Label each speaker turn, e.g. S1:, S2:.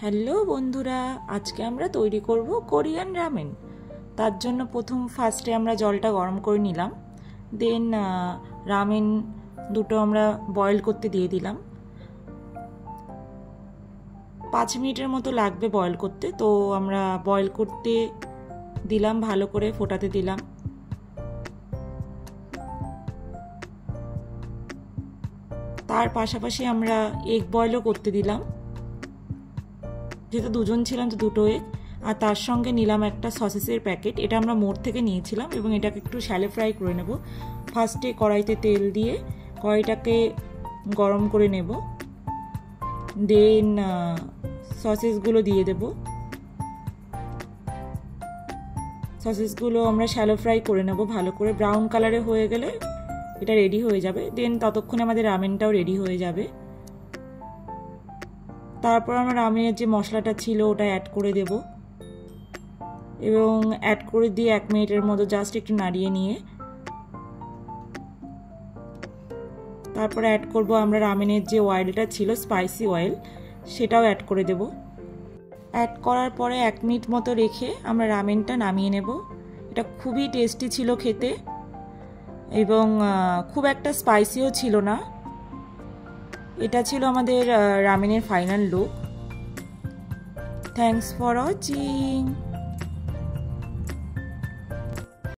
S1: Hello বন্ধুরা, আজকে আমরা তৈরি করব কোরিয়ান রামেন। তার জন্য ফার্স্টে আমরা জলটা গরম করে নিলাম, দেন রামেন দুটো আমরা বয়েল করতে দিয়ে দিলাম। 5 মিনিটের মতো লাগবে বয়েল করতে, তো আমরা বয়েল করতে দিলাম, ভালো করে ফোটাতে দিলাম। তার পাশাপাশি আমরা এগ বয়েলও করতে দিলাম, যেহেতু দুজন ছিলাম তো দুটো এগ। আর তার সঙ্গে নিলাম একটা সসেসের প্যাকেট, এটা আমরা মোড় থেকে নিয়েছিলাম এবং এটাকে একটু শ্যালো ফ্রাই করে নেব। ফার্স্টে কড়াইতে তেল দিয়ে কড়াইটাকে গরম করে নেব, দেন সসেসগুলো দিয়ে দেব। সসেসগুলো আমরা শ্যালো ফ্রাই করে নেব ভালো করে, ব্রাউন কালারে হয়ে গেলে এটা রেডি হয়ে যাবে। দেন ততক্ষণে আমাদের রামেনটাও রেডি হয়ে যাবে। তারপর আমরা রামেনের যে মশলাটা ছিল ওটা অ্যাড করে দেব এবং অ্যাড করে দিয়ে 1 মিনিটের মতো জাস্ট একটু নাড়িয়ে নিয়ে তারপরে অ্যাড করব আমরা রামেনের যে অয়েলটা ছিল, স্পাইসি অয়েল, সেটাও অ্যাড করে দেব। অ্যাড করার পরে 1 মিনিট মতো রেখে আমরা রামেনটা নামিয়ে নেব। এটা খুবই টেস্টি ছিল খেতে এবং খুব একটা স্পাইসিও ছিল না। এটা ছিল আমাদের রামেনের final look. Thanks for watching.